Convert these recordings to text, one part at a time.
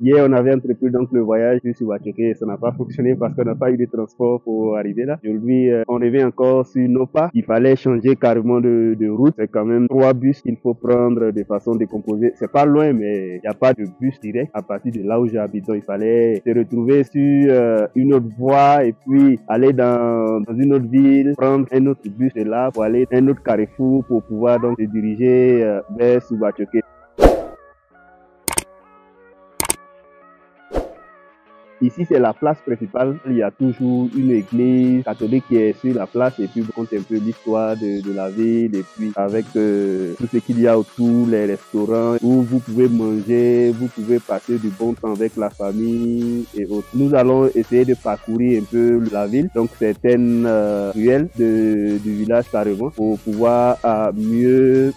Hier, on avait entrepris donc le voyage sur Subachoke et ça n'a pas fonctionné parce qu'on n'a pas eu de transport pour arriver là. Aujourd'hui, on revient encore sur nos pas. Il fallait changer carrément de route. C'est quand même 3 bus qu'il faut prendre de façon décomposée. C'est pas loin, mais il n'y a pas de bus direct à partir de là où j'habite. Donc, il fallait se retrouver sur une autre voie et puis aller dans une autre ville, prendre un autre bus de là pour aller à un autre carrefour pour pouvoir donc se diriger vers Subachoke. Ici, c'est la place principale. Il y a toujours une église catholique qui est sur la place et puis on compte un peu l'histoire de la ville et puis avec tout ce qu'il y a autour, les restaurants où vous pouvez manger, vous pouvez passer du bon temps avec la famille et autres. Nous allons essayer de parcourir un peu la ville, donc certaines ruelles du village carrément pour pouvoir mieux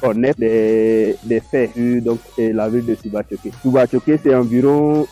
connaître les faits donc la ville de Subachoke. Subachoke, c'est environ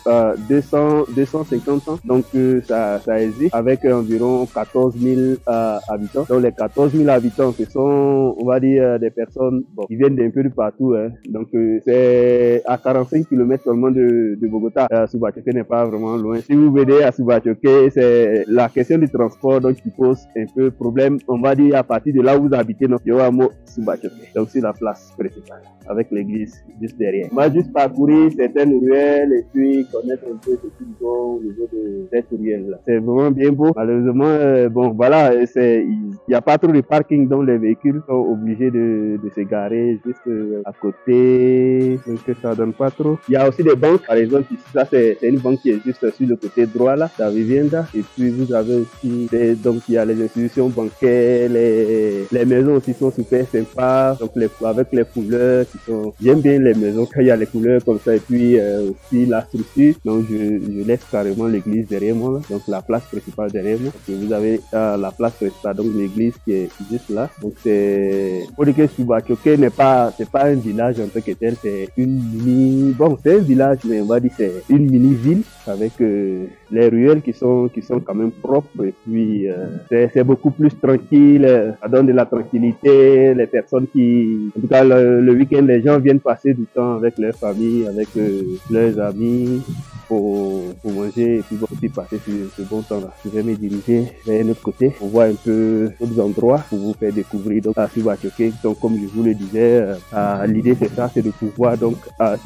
250 ans, donc ça existe avec environ 14 000 habitants. Donc les 14 000 habitants, ce sont, on va dire, des personnes qui viennent d'un peu de partout. Donc c'est à 45 km seulement de Bogota. Subachoke n'est pas vraiment loin. Si vous venez à Subachoke, c'est la question du transport donc qui pose un peu problème. On va dire à partir de là où vous habitez, donc Yoamo Subachoke. Donc c'est la place principale avec l'église juste derrière. On va juste parcourir certaines ruelles et puis connaître un peu ce qu'ils ont au niveau de cette ruelle-là. C'est vraiment bien beau. Malheureusement, bon, voilà, il n'y a pas trop de parking, donc les véhicules sont obligés de se garer juste à côté, donc ça donne pas trop. Il y a aussi des banques, par exemple, ici, ça c'est une banque qui est juste sur le côté droit là, la Vivienda, et puis vous avez aussi, donc il y a les institutions bancaires, les maisons aussi sont super sympas, donc avec les couleurs qui sont, j'aime bien les maisons quand il y a les couleurs comme ça, et puis aussi la structure, donc je laisse carrément l'église derrière moi, là. Donc la place principale derrière moi. Donc, vous avez la place principale, donc l'église qui est juste là. Donc c'est, pour dire que Subachoke c'est pas un village en tant que tel, c'est une mini, bon c'est un village, mais on va dire c'est une mini ville avec les ruelles qui sont quand même propres et puis c'est beaucoup plus tranquille, ça donne de la tranquillité, les personnes en tout cas le week-end, les gens viennent passer du temps avec leur famille, avec leurs amis pour manger et puis passer ce bon temps-là. Je vais me diriger vers un autre côté pour voir un peu d'autres endroits pour vous faire découvrir donc à Subachoke. Donc comme je vous le disais, l'idée c'est ça, c'est de pouvoir donc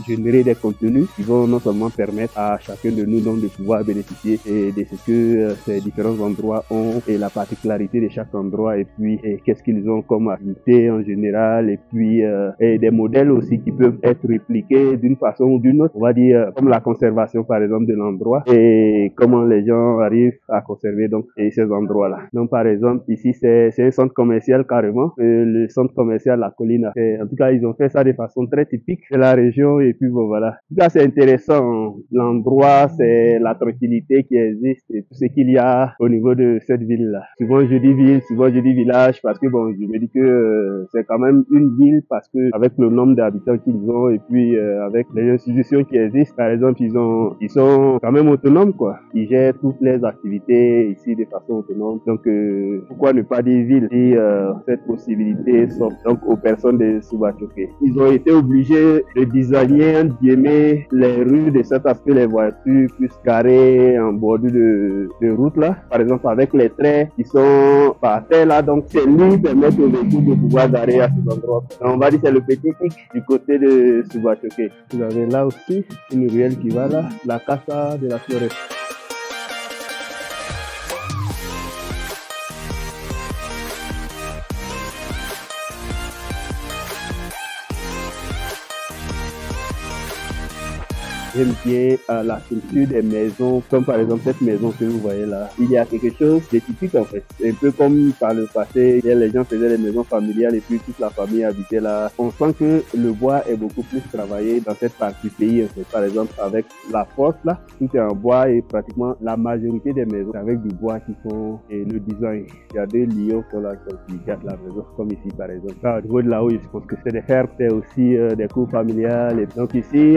générer des contenus qui vont non seulement permettre à chacun de nous donc de pouvoir bénéficier de ce que ces différents endroits ont et la particularité de chaque endroit et puis qu'est-ce qu'ils ont comme activité en général et puis et des modèles aussi qui peuvent être répliqués d'une façon ou d'une autre. On va dire comme la conservation par exemple de l'endroit et comment les gens arrivent à conserver donc ces endroits-là. Donc par exemple ici c'est un centre commercial carrément, le centre commercial La Colline. En tout cas ils ont fait ça de façon très typique de la région et puis bon voilà. En tout cas c'est intéressant, l'endroit, c'est la tranquillité qui existe et tout ce qu'il y a au niveau de cette ville-là. Souvent je dis ville, souvent je dis village parce que bon je me dis que c'est quand même une ville parce que avec le nombre d'habitants qu'ils ont et puis avec les institutions qui existent, par exemple ils sont quand même autonomes quoi. Ils gèrent toutes les activités ici de façon autonome. Donc pourquoi ne pas dire ville si cette possibilité s'offre donc aux personnes de Subachoke. Ils ont été obligés de designer les rues de sorte à ce que les voitures puissent garer en bordure de route là. Par exemple avec les traits qui sont par terre là, donc c'est lui permettre aux véhicules de pouvoir garer à ces endroits. Donc, on va dire c'est le petit pic du côté de Subachoke. Vous avez là aussi une ruelle qui va là, la Casa de la Flores. J'aime bien la structure des maisons, comme par exemple cette maison que vous voyez là. Il y a quelque chose de typique en fait. Un peu comme par le passé, les gens faisaient les maisons familiales et puis toute la famille habitait là. On sent que le bois est beaucoup plus travaillé dans cette partie du pays en fait. Par exemple avec la force là, tout est en bois et pratiquement la majorité des maisons avec du bois qui font le design. Il y a des lions là qui gardent la maison comme ici par exemple. Là, au niveau de là-haut, je pense que c'est des fermes, c'est aussi des cours familiales. Et donc ici,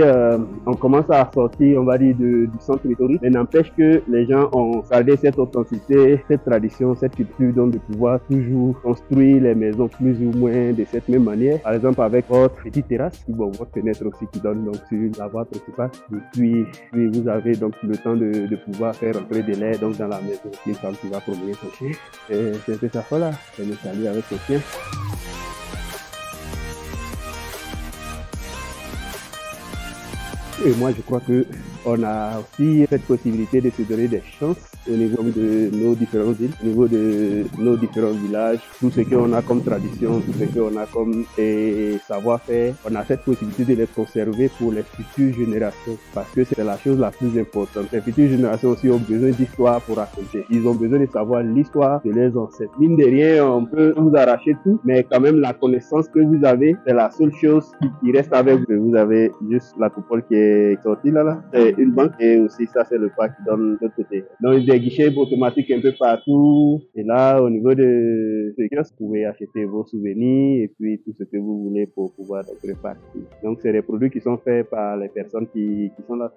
on commence commence à sortir, on va dire, du centre historique, mais n'empêche que les gens ont gardé cette authenticité, cette tradition, cette culture, donc de pouvoir toujours construire les maisons plus ou moins de cette même manière. Par exemple, avec votre petite terrasse, bon, votre fenêtre aussi qui donne donc sur la voie principale. Et puis vous avez donc le temps de pouvoir faire entrer de l'air donc dans la maison. Une femme qui va promener son chien. C'est un peu ça, voilà. Je me salue avec son chien. Et moi, je crois que on a aussi cette possibilité de se donner des chances au niveau de nos différentes villes, au niveau de nos différents villages, tout ce qu'on a comme tradition, tout ce qu'on a comme savoir-faire. On a cette possibilité de les conserver pour les futures générations parce que c'est la chose la plus importante. Les futures générations aussi ont besoin d'histoire pour raconter. Ils ont besoin de savoir l'histoire de leurs ancêtres. Mine de rien, on peut vous arracher tout, mais quand même la connaissance que vous avez, c'est la seule chose qui reste avec vous. Vous avez juste la coupole qui est sortie là, c'est une banque et aussi ça c'est le parc qui donne de l'autre côté. Donc des guichets automatiques un peu partout et là au niveau de ce kiosque, vous pouvez acheter vos souvenirs et puis tout ce que vous voulez pour pouvoir repartir. Donc c'est des produits qui sont faits par les personnes qui sont là.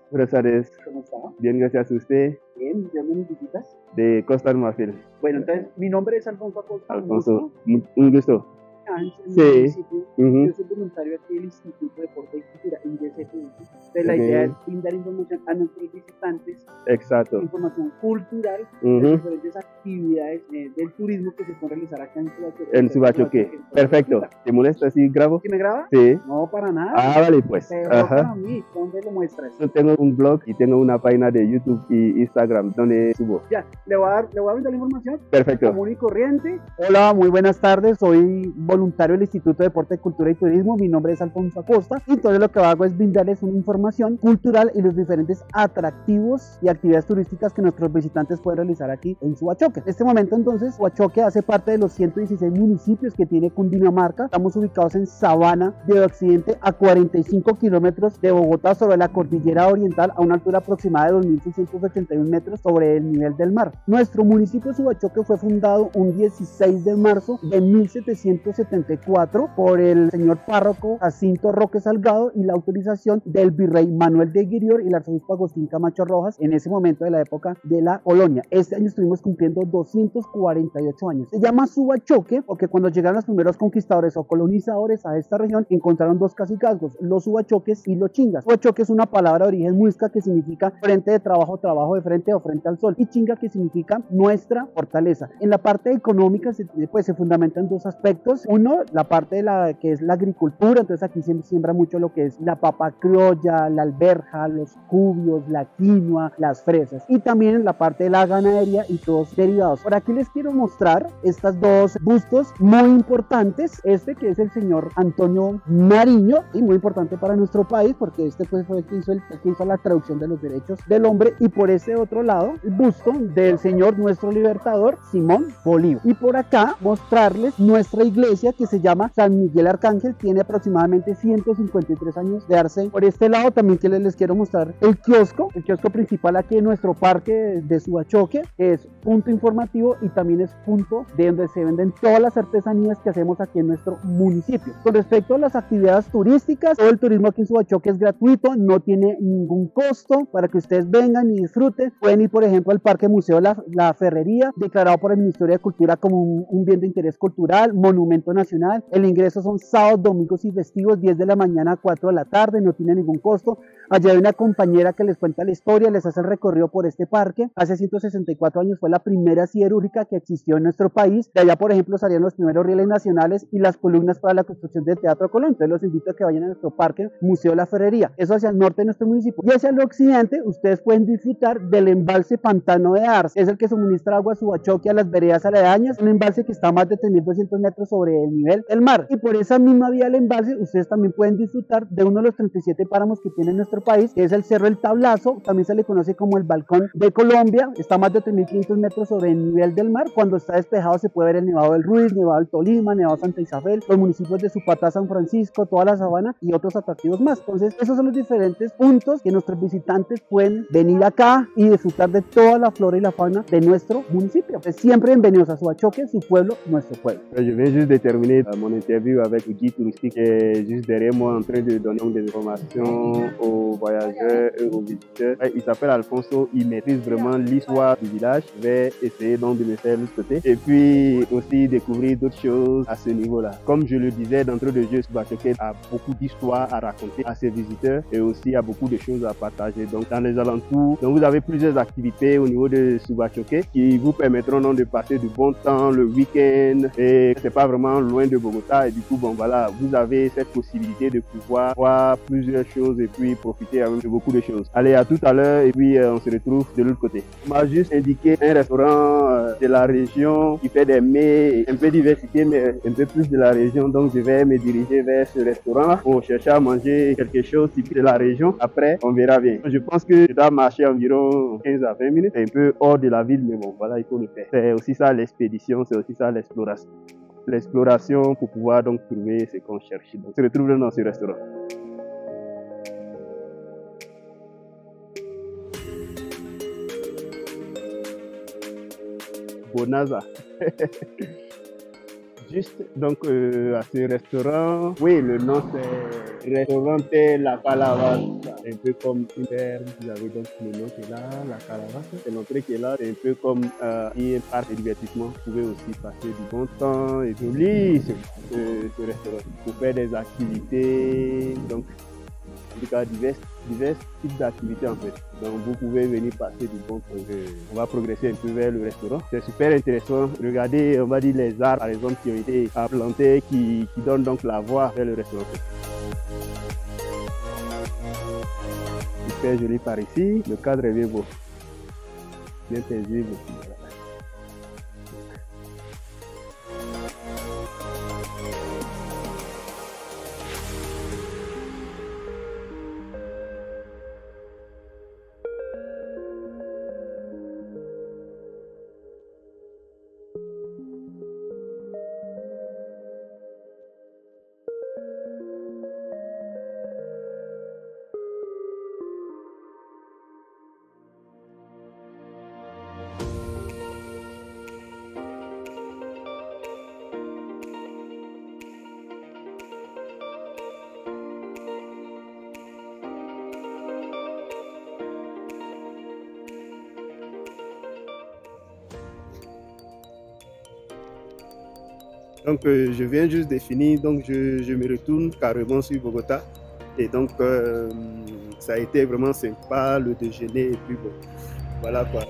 Buenas tardes. ¿Cómo está? Bien, gracias a usted. Bien, ¿de dónde me visitas? De Costa del Marfil. Bueno, entonces mi nombre es Alfonso Acosta. Alfonso, un gusto. En Sí. mi municipio. Ujú. Yo soy voluntario aquí del Instituto de Deporte y Cultura, IDCPU. Entonces la idea es brindar información a nuestros visitantes, Exacto. información cultural Ujú. de diferentes actividades del turismo que se pueden realizar acá en Subachoque. En Subachoque. Perfecto. ¿Te molesta si grabo? ¿Sí me graba? Sí. No, para nada. Ah, vale, pues. Pero Ajá. para mí, ¿dónde lo muestras? Yo tengo un blog y tengo una página de YouTube y Instagram donde subo. Ya, le voy a brindar la información Perfecto. común y corriente. Hola, muy buenas tardes. Soy voluntario del Instituto de Deporte, Cultura y Turismo. Mi nombre es Alfonso Acosta. Y entonces lo que hago es brindarles una información cultural y los diferentes atractivos y actividades turísticas que nuestros visitantes pueden realizar aquí en Subachoque. En este momento entonces Subachoque hace parte de los 116 municipios que tiene Cundinamarca. Estamos ubicados en Sabana de Occidente, a 45 kilómetros de Bogotá, sobre la cordillera oriental, a una altura aproximada de 2.681 metros sobre el nivel del mar. Nuestro municipio de Subachoque fue fundado un 16 de marzo de 1774 por el señor párroco Jacinto Roque Salgado y la autorización del virrey Manuel de Guirior y el arzobispo Agustín Camacho Rojas en ese momento de la época de la colonia. Este año estuvimos cumpliendo 248 años. Se llama Subachoque porque cuando llegaron los primeros conquistadores o colonizadores a esta región encontraron dos cacicazgos, los Subachoques y los Chingas. Subachoque es una palabra de origen muisca que significa frente de trabajo, trabajo de frente o frente al sol, y Chinga que significa nuestra fortaleza. En la parte económica se fundamenta en dos aspectos. Uno, la parte de la que es la agricultura, entonces aquí se siembra mucho lo que es la papa criolla, la alberja, los cubios, la quinoa, las fresas, y también la parte de la ganadería y todos derivados. Por aquí les quiero mostrar estas dos bustos muy importantes. Este que es el señor Antonio Nariño, y muy importante para nuestro país porque este pues fue el que hizo la traducción de los derechos del hombre, y por ese otro lado el busto del señor nuestro libertador Simón Bolívar. Y por acá mostrarles nuestra iglesia que se llama San Miguel Arcángel, tiene aproximadamente 153 años de darse. Por este lado también que les quiero mostrar el kiosco principal aquí en nuestro parque de Subachoque, que es punto informativo y también es punto de donde se venden todas las artesanías que hacemos aquí en nuestro municipio. Con respecto a las actividades turísticas, todo el turismo aquí en Subachoque es gratuito, no tiene ningún costo para que ustedes vengan y disfruten. Pueden ir por ejemplo al Parque Museo La Ferrería, declarado por el Ministerio de Cultura como un bien de interés cultural, monumento nacional. El ingreso son sábados, domingos y festivos, 10 de la mañana a 4 de la tarde, no tiene ningún costo. Allá hay una compañera que les cuenta la historia, les hace el recorrido por este parque. Hace 164 años fue la primera siderúrgica que existió en nuestro país. De allá, por ejemplo, salían los primeros rieles nacionales y las columnas para la construcción del Teatro Colón. Entonces los invito a que vayan a nuestro parque Museo La Ferrería. Eso hacia el norte de nuestro municipio. Y hacia el occidente, ustedes pueden disfrutar del embalse Pantano de Arce. Es el que suministra agua a Subachoque a las veredas aledañas. Un embalse que está a más de 3.200 metros sobre el nivel del mar. Y por esa misma vía del embalse, ustedes también pueden disfrutar de uno de los 37 páramos que tiene nuestro país, que es el Cerro El Tablazo. También se le conoce como el Balcón de Colombia. Está a más de 3.500 metros sobre el nivel del mar. Cuando está despejado se puede ver el Nevado del Ruiz, Nevado del Tolima, Nevado Santa Isabel, los municipios de Supatá, San Francisco, toda la Sabana y otros atractivos más. Entonces esos son los diferentes puntos que nuestros visitantes pueden venir acá y disfrutar de toda la flora y la fauna de nuestro municipio. Pues siempre bienvenidos a Subachoque, su pueblo, nuestro pueblo. Je viens juste de terminer mon interview avec le guide touristique qui est juste derrière moi en train de donner des informations aux aux voyageurs et aux visiteurs. Il s'appelle Alfonso, il maîtrise vraiment l'histoire du village. Je vais essayer donc de me faire de l'autre côté. Et puis aussi découvrir d'autres choses à ce niveau-là. Comme je le disais d'entrée de jeu, Suba Choquet a beaucoup d'histoires à raconter à ses visiteurs et aussi a beaucoup de choses à partager. Donc dans les alentours, donc vous avez plusieurs activités au niveau de Suba Choquet qui vous permettront donc de passer du bon temps le week-end et c'est pas vraiment loin de Bogota et du coup bon voilà, vous avez cette possibilité de pouvoir voir plusieurs choses et puis profiter de beaucoup de choses. Allez, à tout à l'heure et puis on se retrouve de l'autre côté. On m'a juste indiqué un restaurant de la région qui fait des mets un peu diversifiés mais un peu plus de la région, donc je vais me diriger vers ce restaurant pour chercher à manger quelque chose typique de la région. Après on verra bien. Je pense que je dois marcher environ 15 à 20 minutes, c'est un peu hors de la ville mais bon voilà, il faut le faire. C'est aussi ça l'expédition, c'est aussi ça l'exploration pour pouvoir donc trouver ce qu'on cherche. Donc, on se retrouve dans ce restaurant. Bonaza. Juste donc à ce restaurant, oui, le nom c'est restaurant La Calabaza, un peu comme une terre, vous avez donc le nom qui est là, La Calabaza, c'est l'entrée qui est là, c'est un peu comme un parc de divertissement, vous pouvez aussi passer du bon temps et joli ce restaurant pour faire des activités, donc en tout cas divers types d'activités en fait. Donc vous pouvez venir passer du bon temps. On va progresser un peu vers le restaurant. C'est super intéressant. Regardez, on va dire les arbres par exemple qui ont été plantés, qui donnent donc la voie vers le restaurant. Super joli par ici. Le cadre est bien beau. Bien paisible. Voilà. Donc je viens juste de finir, donc je me retourne carrément sur Bogota. Et donc ça a été vraiment sympa le déjeuner et puis bon, voilà quoi.